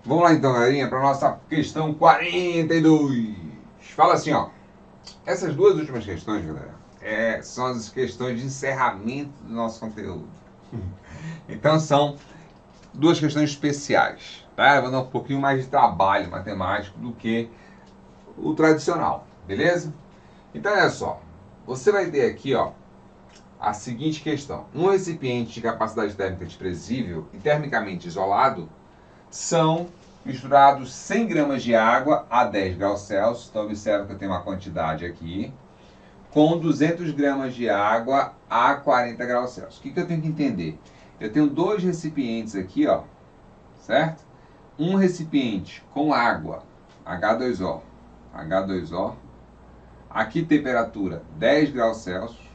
Vamos lá então, galerinha, para nossa questão 42. Fala assim, ó. Essas duas últimas questões, galera, são as questões de encerramento do nosso conteúdo. Então são duas questões especiais, tá? Vou dar um pouquinho mais de trabalho matemático do que o tradicional, beleza? Então olha só, você vai ter aqui, ó, a seguinte questão. Um recipiente de capacidade térmica desprezível e termicamente isolado são misturados 100 gramas de água a 10 graus Celsius. Então observa que eu tenho uma quantidade aqui, com 200 gramas de água a 40 graus Celsius. O que eu tenho que entender? Eu tenho dois recipientes aqui, ó, certo? Um recipiente com água, H2O, H2O. Aqui temperatura 10 graus Celsius.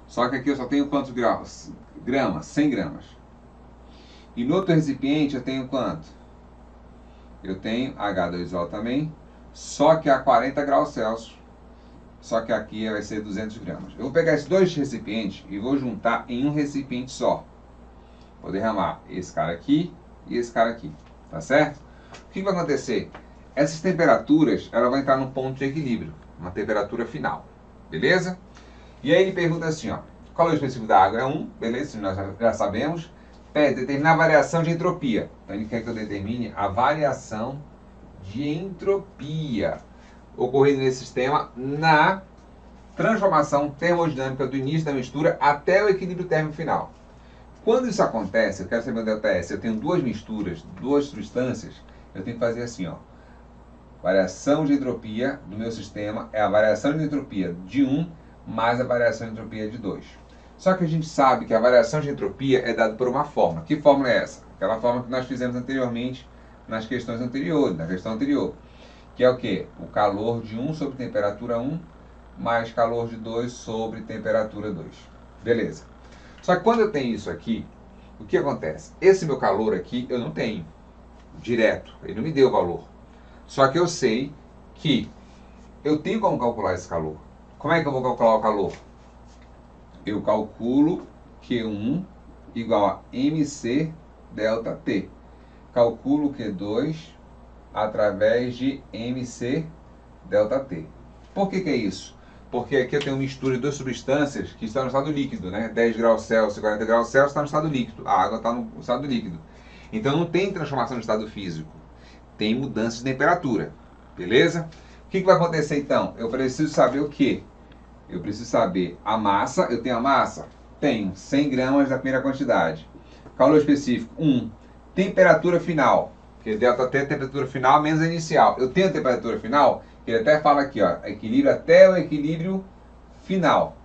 Só que aqui eu só tenho quantos graus? Gramas, 100 gramas. E no outro recipiente eu tenho quanto? Eu tenho H2O também, só que a 40 graus Celsius. Só que aqui vai ser 200 gramas. Eu vou pegar esses dois recipientes e vou juntar em um recipiente só. Vou derramar esse cara aqui e esse cara aqui, tá certo? O que vai acontecer? Essas temperaturas, ela vai entrar no ponto de equilíbrio, uma temperatura final, beleza? E aí ele pergunta assim, ó, o calor específico da água é 1, beleza? Nós já sabemos. Determinar a variação de entropia. Então ele quer que eu determine a variação de entropia ocorrendo nesse sistema na transformação termodinâmica do início da mistura até o equilíbrio térmico final. Quando isso acontece, eu quero saber o ΔS, eu tenho duas misturas, duas substâncias, eu tenho que fazer assim, ó. Variação de entropia do meu sistema é a variação de entropia de 1 mais a variação de entropia de 2. Só que a gente sabe que a variação de entropia é dada por uma fórmula. Que fórmula é essa? Aquela fórmula que nós fizemos anteriormente nas questões anteriores, na questão anterior. Que é o quê? O calor de 1 sobre temperatura 1 mais calor de 2 sobre temperatura 2. Beleza. Só que quando eu tenho isso aqui, o que acontece? Esse meu calor aqui eu não tenho direto. Ele não me deu valor. Só que eu sei que eu tenho como calcular esse calor. Como é que eu vou calcular o calor? Eu calculo Q1 igual a MC delta T. Calculo Q2 através de MC delta T. Por que é isso? Porque aqui eu tenho mistura de duas substâncias que estão no estado líquido, né? 10 graus Celsius e 40 graus Celsius está no estado líquido. A água está no estado líquido. Então não tem transformação de estado físico. Tem mudança de temperatura. Beleza? O que vai acontecer então? Eu preciso saber o quê? Eu preciso saber a massa. Eu tenho a massa? Tenho 100 gramas da primeira quantidade. Calor específico, 1. Temperatura final, porque ΔT é a temperatura final menos a inicial. Eu tenho a temperatura final, que ele até fala aqui, ó, equilíbrio até o equilíbrio final.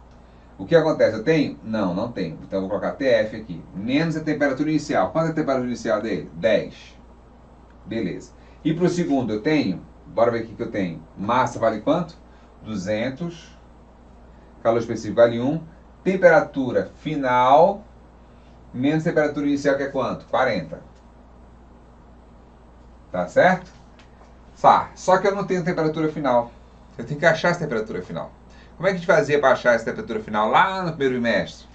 O que acontece? Eu tenho? Não, não tenho. Então eu vou colocar TF aqui. Menos a temperatura inicial. Quanto é a temperatura inicial dele? 10. Beleza. E para o segundo eu tenho? Bora ver o que eu tenho. Massa vale quanto? 200. Calor específico vale 1. Temperatura final menos temperatura inicial, que é quanto? 40. Tá certo? Só que eu não tenho temperatura final. Eu tenho que achar essa temperatura final. Como é que a gente fazia para achar essa temperatura final lá no primeiro bimestre?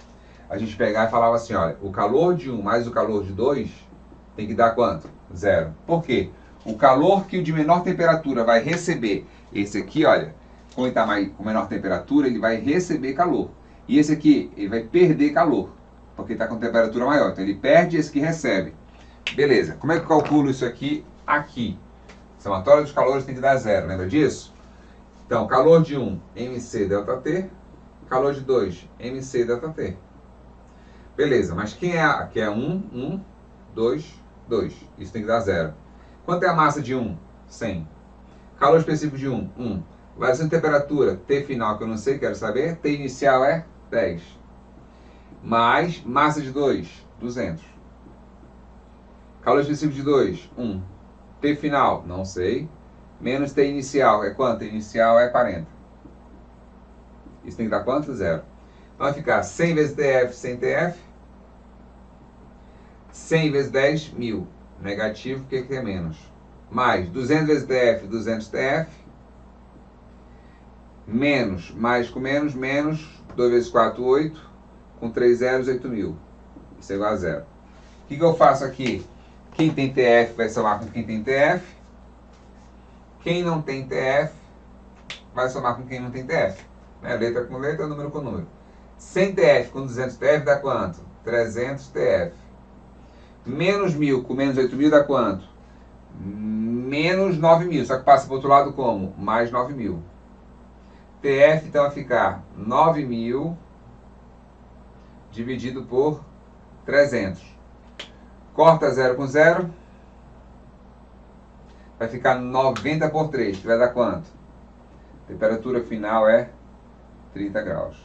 A gente pegava e falava assim, olha, o calor de 1 mais o calor de 2 tem que dar quanto? 0. Por quê? O calor que o de menor temperatura vai receber, esse aqui, olha, como ele está com menor temperatura, ele vai receber calor. E esse aqui, ele vai perder calor, porque está com temperatura maior. Então ele perde esse que recebe. Beleza. Como é que eu calculo isso aqui? Aqui. Somatório dos calores tem que dar 0, lembra disso? Então, calor de 1, MC delta T. Calor de 2, MC delta T. Beleza, mas quem é? Aqui é 1, 1, 2, 2. Isso tem que dar 0. Quanto é a massa de 1? 100. Calor específico de 1? 1. Variação de temperatura, T final, que eu não sei, quero saber. T inicial é 10. Mais massa de 2, 200. Calor específico de 2, 1. T final, não sei. Menos T inicial, é quanto? T inicial é 40. Isso tem que dar quanto? 0. Então vai ficar 100 vezes TF, 100 TF. 100 vezes 10, 1000. Negativo, porque que é menos. Mais 200 vezes TF, 200 TF. Menos, mais com menos, menos. 2 vezes 4, 8. Com 3 zeros, 8000. Isso é igual a 0. O que eu faço aqui? Quem tem TF vai somar com quem tem TF. Quem não tem TF vai somar com quem não tem TF. Né? Letra com letra, número com número. 100 TF com 200 TF dá quanto? 300 TF. Menos 1.000 com menos 8.000 dá quanto? Menos 9.000. Só que passa para o outro lado como? Mais 9.000. TF então vai ficar 9.000 dividido por 300. Corta 0 com 0. Vai ficar 90 por 3, que vai dar quanto? Temperatura final é 30 graus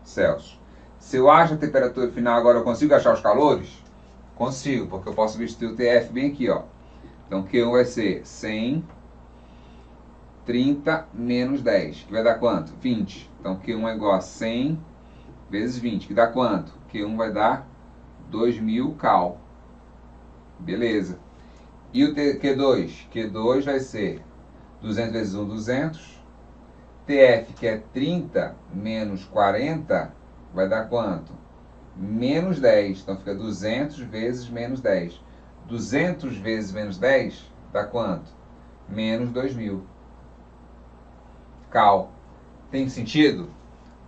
Celsius. Se eu acho a temperatura final agora, eu consigo achar os calores? Consigo, porque eu posso substituir o TF bem aqui, ó. Então Q1 vai ser 100, 30 menos 10, que vai dar quanto? 20. Então Q1 é igual a 100 vezes 20, que dá quanto? Q1 vai dar 2.000 cal. Beleza. E o Q2? Q2 vai ser 200 vezes 1, 200. TF, que é 30 menos 40, vai dar quanto? Menos 10. Então fica 200 vezes menos 10. 200 vezes menos 10 dá quanto? Menos 2.000 cal. Tem sentido?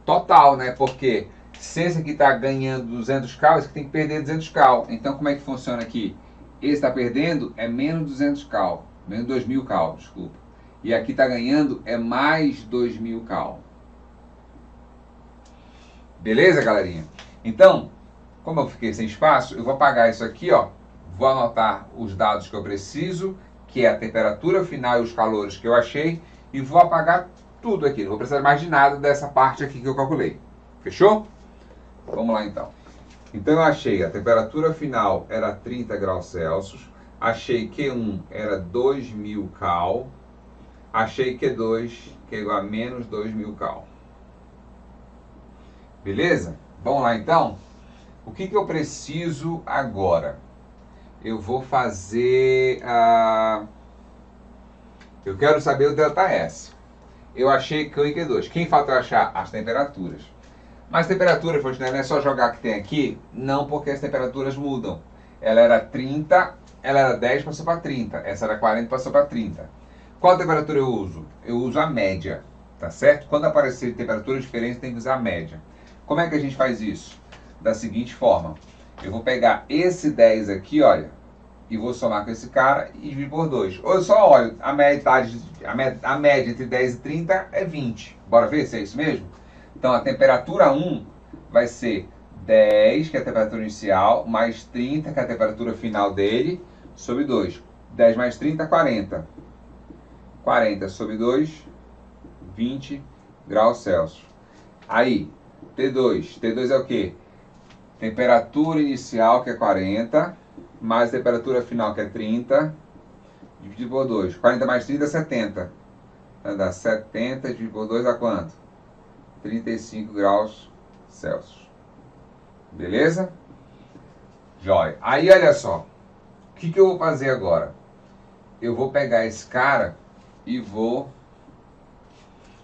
Total, né? Porque se esse aqui está ganhando 200 cal, esse aqui tem que perder 200 cal. Então como é que funciona aqui? Esse está perdendo é menos 200 cal. Menos 2.000 cal, desculpa. E aqui está ganhando é mais 2.000 cal. Beleza, galerinha? Então, como eu fiquei sem espaço, eu vou apagar isso aqui, ó. Vou anotar os dados que eu preciso, que é a temperatura final e os calores que eu achei, e vou apagar tudo aqui. Não vou precisar mais de nada dessa parte aqui que eu calculei. Fechou? Vamos lá, então. Então, eu achei a temperatura final era 30 graus Celsius. Achei Q1 era 2.000 cal. Achei Q2, que é igual a menos 2.000 cal. Beleza? Vamos lá, então? O que eu preciso agora? Eu vou fazer eu quero saber o ΔS. Eu achei Q1 e Q2. Quem falta eu achar? As temperaturas. Mas temperaturas, não é só jogar que tem aqui? Não, porque as temperaturas mudam. Ela era 30, ela era 10, passou para 30. Essa era 40, passou para 30. Qual temperatura eu uso? Eu uso a média, tá certo? Quando aparecer temperaturas diferentes, tem que usar a média. Como é que a gente faz isso? Da seguinte forma. Eu vou pegar esse 10 aqui, olha, e vou somar com esse cara e dividir por 2. Ou eu só olho, a média entre 10 e 30 é 20. Bora ver se é isso mesmo? Então, a temperatura 1 vai ser 10, que é a temperatura inicial, mais 30, que é a temperatura final dele, sobre 2. 10 mais 30, 40. 40 sobre 2, 20 graus Celsius. Aí, T2. T2 é o quê? Temperatura inicial, que é 40, mais temperatura final, que é 30, dividido por 2. 40 mais 30 é 70. Então, dá 70 dividido por 2 dá quanto? 35 graus Celsius. Beleza? Jóia. Aí, olha só. O que eu vou fazer agora? Eu vou pegar esse cara e vou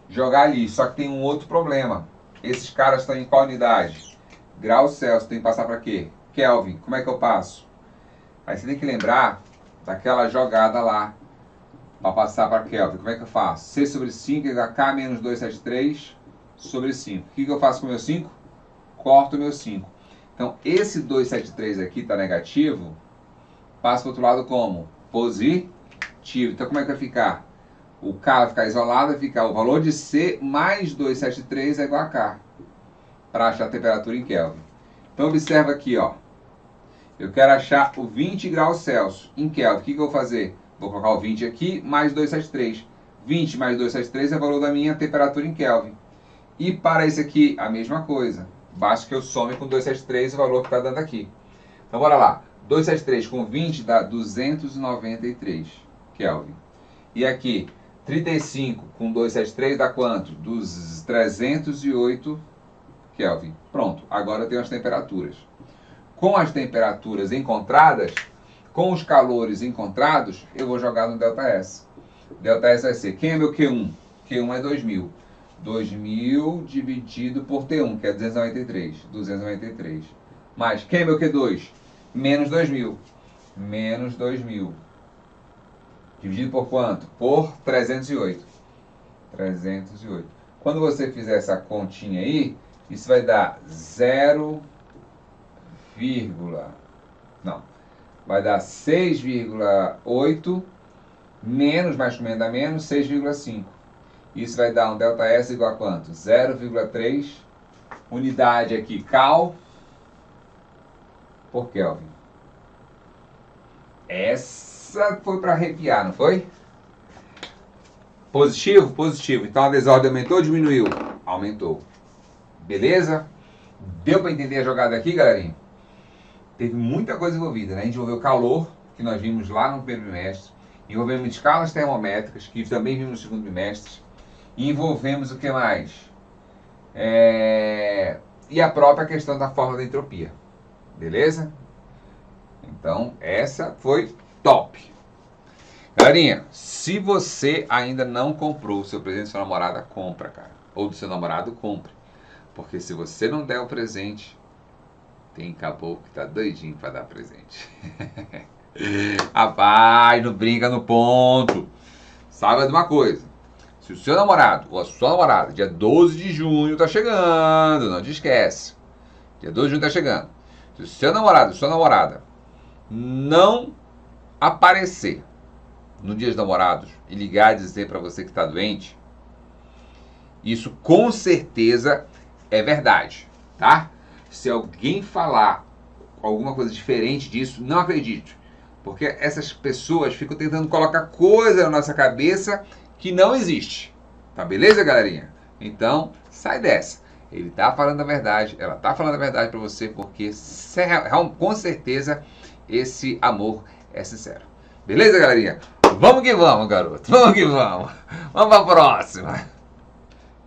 jogar ali. Só que tem um outro problema. Esses caras estão em qual unidade? Graus Celsius. Tem que passar para quê? Kelvin. Como é que eu passo? Aí você tem que lembrar daquela jogada lá para passar para Kelvin. Como é que eu faço? C sobre 5 é igual a K menos 273 sobre 5. O que eu faço com o meu 5? Corto o meu 5. Então, esse 273 aqui está negativo. Passa para o outro lado como? Positivo. Então, como é que vai ficar? O K vai ficar isolado, vai ficar o valor de C mais 273 é igual a K, para achar a temperatura em Kelvin. Então, observa aqui, ó. Eu quero achar o 20 graus Celsius em Kelvin. O que eu vou fazer? Vou colocar o 20 aqui, mais 273. 20 mais 273 é o valor da minha temperatura em Kelvin. E para esse aqui, a mesma coisa. Basta que eu some com 273 o valor que está dando aqui. Então, bora lá. 273 com 20 dá 293 Kelvin. E aqui, 35 com 273 dá quanto? Dos 308 Kelvin. Pronto, agora eu tenho as temperaturas. Com as temperaturas encontradas, com os calores encontrados, eu vou jogar no ΔS. ΔS vai ser, quem é meu Q1? Q1 é 2.000. 2.000 dividido por T1, que é 293. 293. Mais, quem é meu Q2? Menos 2.000. menos 2.000. Dividido por quanto? Por 308. 308. Quando você fizer essa continha aí, isso vai dar 0, não, vai dar 6,8 menos, mais que menos dá menos, 6,5. Isso vai dar um ΔS igual a quanto? 0,3 unidade aqui, cal por Kelvin. Essa foi para arrepiar, não foi? Positivo? Positivo. Então a desordem aumentou ou diminuiu? Aumentou. Beleza? Deu para entender a jogada aqui, galerinha? Teve muita coisa envolvida, né? A gente envolveu calor, que nós vimos lá no primeiro bimestre. Envolvemos escalas termométricas, que também vimos no segundo bimestre. E envolvemos o que mais? E a própria questão da fórmula da entropia. Beleza? Então, essa foi top. Galerinha, se você ainda não comprou o seu presente da sua namorada, compra, cara. Ou do seu namorado, compre. Porque se você não der o presente, tem caboclo que tá doidinho pra dar presente. Rapaz, não brinca no ponto. Saiba de uma coisa. Se o seu namorado ou a sua namorada, dia 12 de junho tá chegando, não te esquece. Dia 12 de junho tá chegando. Se o seu namorado ou sua namorada não aparecer no dia dos namorados e ligar e dizer pra você que tá doente, isso com certeza é verdade, tá? Se alguém falar alguma coisa diferente disso, não acredite. Porque essas pessoas ficam tentando colocar coisa na nossa cabeça que não existe. Tá beleza, galerinha? Então, sai dessa. Ele tá falando a verdade, ela tá falando a verdade pra você, porque com certeza esse amor é sincero. Beleza, galerinha? Vamos que vamos, garoto. Vamos que vamos. Vamos pra próxima.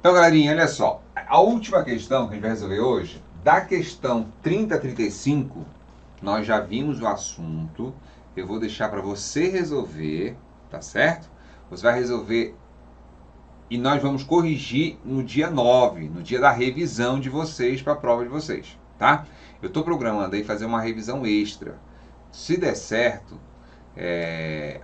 Então, galerinha, olha só. A última questão que a gente vai resolver hoje, da questão 30 a 35, nós já vimos o assunto. Eu vou deixar para você resolver, tá certo? Você vai resolver e nós vamos corrigir no dia 9, no dia da revisão de vocês para a prova de vocês, tá? Eu estou programando aí fazer uma revisão extra. Se der certo,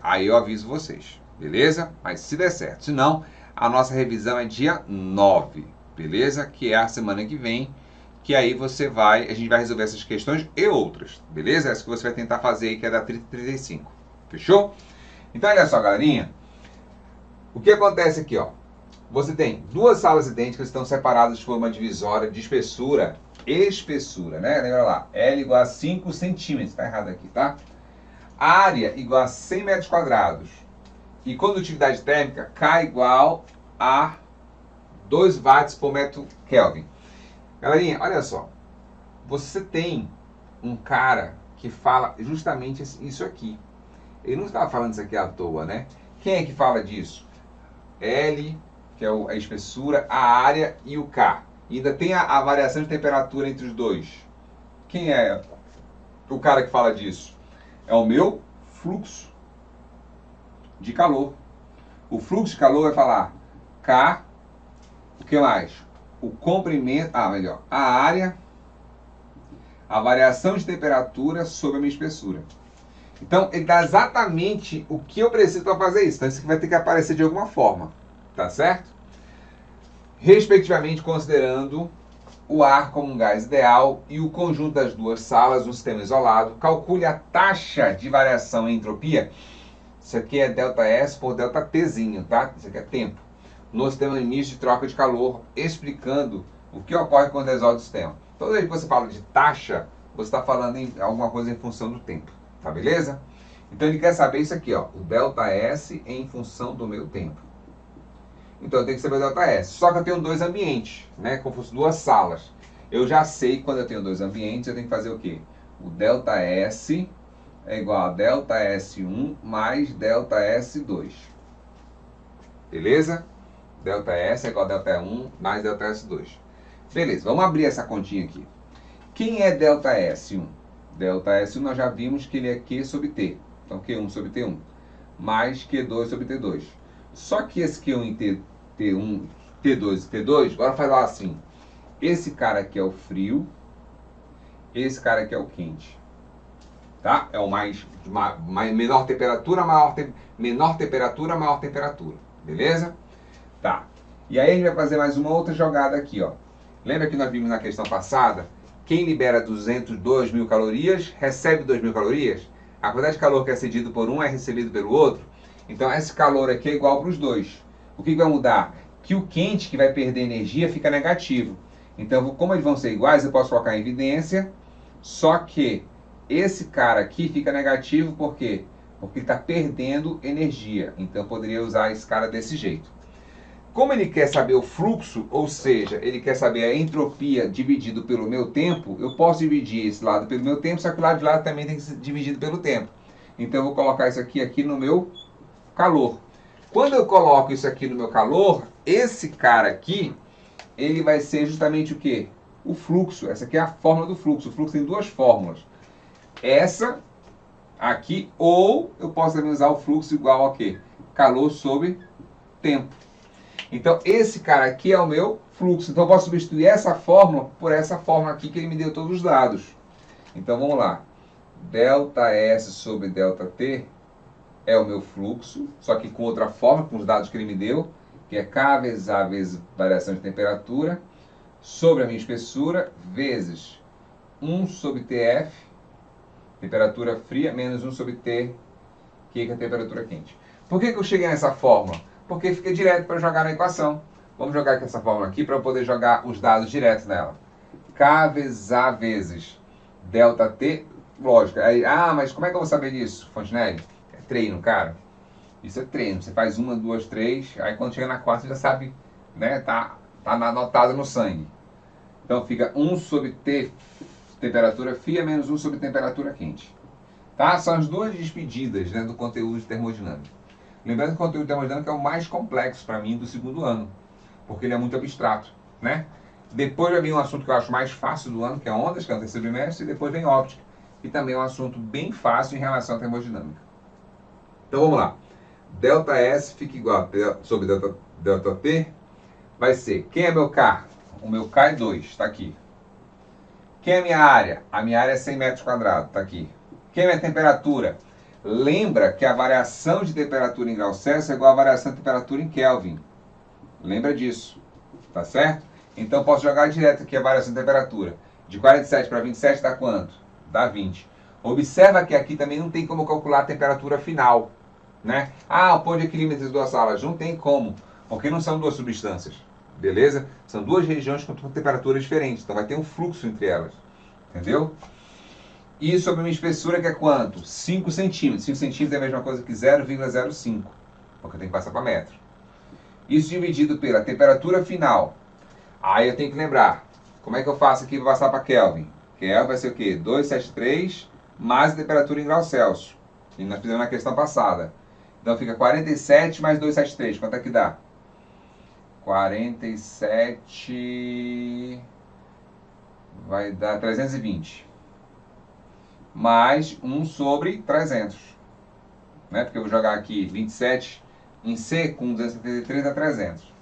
aí eu aviso vocês, beleza? Mas se der certo, se não, a nossa revisão é dia 9, beleza? Que é a semana que vem, que aí a gente vai resolver essas questões e outras, beleza? Essa que você vai tentar fazer aí, que é da 30 e 35, fechou? Então, olha só, galerinha, o que acontece aqui, ó? Você tem duas salas idênticas que estão separadas por uma divisória de espessura, né? Lembra lá, L igual a 5 centímetros, tá errado aqui, tá? Área igual a 100 metros quadrados. E condutividade térmica, K igual a 2 watts por metro Kelvin. Galerinha, olha só. Você tem um cara que fala justamente isso aqui. Ele não estava falando isso aqui à toa, né? Quem é que fala disso? L, que é a espessura, a área e o K. E ainda tem a variação de temperatura entre os dois. Quem é o cara que fala disso? É o meu fluxo de calor. O fluxo de calor vai falar K, o que mais? O comprimento, a área, a variação de temperatura sobre a minha espessura. Então, ele dá exatamente o que eu preciso para fazer isso. Então, isso aqui vai ter que aparecer de alguma forma, tá certo? Respectivamente, considerando o ar como um gás ideal e o conjunto das duas salas, um sistema isolado, calcule a taxa de variação em entropia. Isso aqui é ΔS por ΔTzinho, tá? Isso aqui é tempo. No sistema início de troca de calor, explicando o que ocorre quando resolve o sistema. Toda vez que você fala de taxa, você está falando em alguma coisa em função do tempo, tá beleza? Então ele quer saber isso aqui, ó, o ΔS em função do meu tempo. Então eu tenho que saber o ΔS. Só que eu tenho dois ambientes, né? Como se fossem duas salas. Eu já sei que quando eu tenho dois ambientes, eu tenho que fazer o quê? O ΔS é igual a ΔS1 mais ΔS2. Beleza? ΔS é igual a ΔS1 mais ΔS2. Beleza, vamos abrir essa continha aqui. Quem é ΔS1? ΔS1 nós já vimos que ele é Q sobre T. Então Q1 sobre T1 mais Q2 sobre T2. Só que esse Q1 e T1, T2 e T2, agora faz lá assim. Esse cara aqui é o frio, esse cara aqui é o quente. tá? É o menor temperatura, menor temperatura, maior temperatura, beleza? Tá. E aí a gente vai fazer mais uma outra jogada aqui, ó. Lembra que nós vimos na questão passada? Quem libera 2.000 calorias, recebe 2.000 calorias? A quantidade de calor que é cedido por um é recebido pelo outro. Então esse calor aqui é igual para os dois. O que vai mudar? Que o quente, que vai perder energia, fica negativo. Então, como eles vão ser iguais, eu posso colocar em evidência, só que esse cara aqui fica negativo, por quê? Porque ele está perdendo energia. Então eu poderia usar esse cara desse jeito. Como ele quer saber o fluxo, ou seja, ele quer saber a entropia dividido pelo meu tempo, eu posso dividir esse lado pelo meu tempo, só que o lado de lá também tem que ser dividido pelo tempo. Então eu vou colocar isso aqui no meu calor. Quando eu coloco isso aqui no meu calor, esse cara aqui, ele vai ser justamente o quê? O fluxo. Essa aqui é a fórmula do fluxo. O fluxo tem duas fórmulas. Essa aqui, ou eu posso também usar o fluxo igual a quê? Calor sobre tempo. Então, esse cara aqui é o meu fluxo. Então, eu posso substituir essa fórmula por essa fórmula aqui que ele me deu todos os dados. Então, vamos lá. ΔS sobre ΔT é o meu fluxo, só que com outra forma, com os dados que ele me deu, que é K vezes A vezes variação de temperatura, sobre a minha espessura, vezes 1 sobre TF, temperatura fria, menos 1 sobre T, que é a temperatura quente. Por que eu cheguei nessa fórmula? Porque fica direto para jogar na equação. Vamos jogar aqui essa fórmula aqui para eu poder jogar os dados diretos nela. K vezes A vezes ΔT, lógico. Aí, mas como é que eu vou saber disso, Fontenelle? É treino, cara. Isso é treino. Você faz 1, 2, 3, aí quando chega na 4 você já sabe, né? Tá anotado no sangue. Então fica 1 sobre T, temperatura fria, menos 1 sobre temperatura quente. Tá? São as duas despedidas, né, do conteúdo de termodinâmica. Lembrando que o conteúdo de termodinâmica é o mais complexo para mim do segundo ano, porque ele é muito abstrato, né? Depois vai vir um assunto que eu acho mais fácil do ano, que é ondas, que é o terceiro bimestre, e depois vem óptica, que também é um assunto bem fácil em relação à termodinâmica. Então vamos lá. ΔS fica igual a sobre ΔT, vai ser, quem é meu K? O meu K é 2, está aqui. Quem é a minha área? A minha área é 100 metros quadrados, está aqui. Quem é a minha temperatura? Lembra que a variação de temperatura em graus Celsius é igual à variação de temperatura em Kelvin. Lembra disso, tá certo? Então posso jogar direto aqui a variação de temperatura. De 47 para 27 dá quanto? Dá 20. Observa que aqui também não tem como calcular a temperatura final, né? O ponto de equilíbrio entre as duas salas. Não tem como, porque não são duas substâncias, beleza? São duas regiões com temperaturas diferentes, então vai ter um fluxo entre elas, entendeu? E sobre a minha espessura, que é quanto? 5 centímetros. 5 centímetros é a mesma coisa que 0,05, porque eu tenho que passar para metro. Isso dividido pela temperatura final. Aí eu tenho que lembrar, como é que eu faço aqui para passar para Kelvin? Kelvin vai ser o quê? 273 mais a temperatura em graus Celsius, que nós fizemos na questão passada. Então fica 47 mais 273, quanto é que dá? 47 vai dar 320. Mais 1 sobre 300. Né? Porque eu vou jogar aqui 27 em C com 273 dá 300.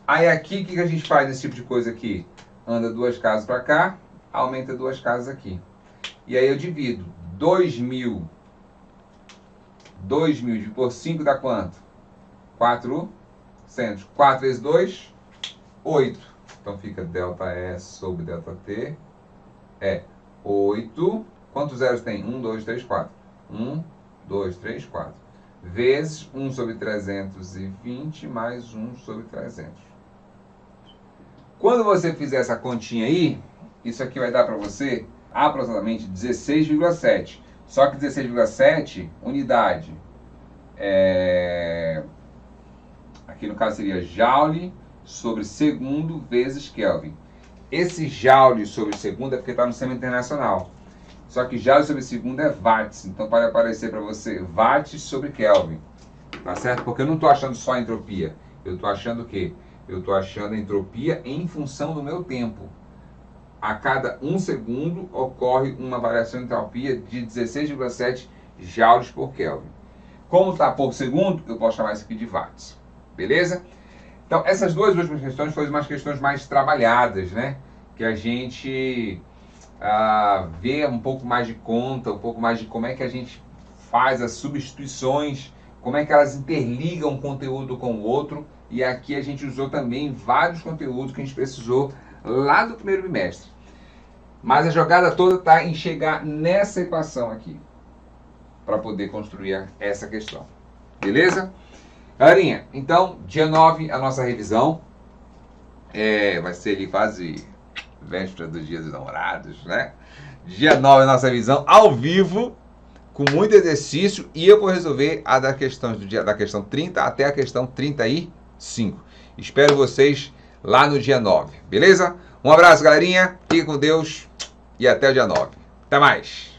Aí aqui, o que a gente faz nesse tipo de coisa aqui? Anda duas casas para cá, aumenta duas casas aqui. E aí eu divido 2.000 por 5 dá quanto? 400. 4 vezes 2, 8. Então fica ΔS sobre ΔT é 8. Quantos zeros tem? 1, 2, 3, 4. 1, 2, 3, 4. Vezes 1 sobre 320 mais 1 sobre 300. Quando você fizer essa continha aí, isso aqui vai dar para você aproximadamente 16,7. Só que 16,7 unidade. Aqui no caso seria Joule sobre segundo vezes Kelvin. Esse Joule sobre segundo é porque está no sistema internacional. Só que Joule sobre segundo é watts. Então pode aparecer para você watts sobre Kelvin. Tá certo? Porque eu não estou achando só a entropia. Eu estou achando o quê? Eu estou achando a entropia em função do meu tempo. A cada 1 segundo ocorre uma variação de entropia de 16,7 joules por Kelvin. Como está por segundo, eu posso chamar isso aqui de watts. Beleza? Então, essas duas últimas questões foram umas questões mais trabalhadas, né? Que a gente ver um pouco mais de conta, um pouco mais de como é que a gente faz as substituições, como é que elas interligam um conteúdo com o outro. E aqui a gente usou também vários conteúdos que a gente precisou lá do primeiro bimestre. Mas a jogada toda está em chegar nessa equação aqui, para poder construir essa questão. Beleza? Galerinha, então, dia 9, a nossa revisão. Vai ser ali quase véspera do Dia dos Namorados, né? Dia 9, a nossa revisão ao vivo, com muito exercício. E eu vou resolver a da questão 30 até a questão 35. Espero vocês lá no dia 9, beleza? Um abraço, galerinha. Fique com Deus e até o dia 9. Até mais.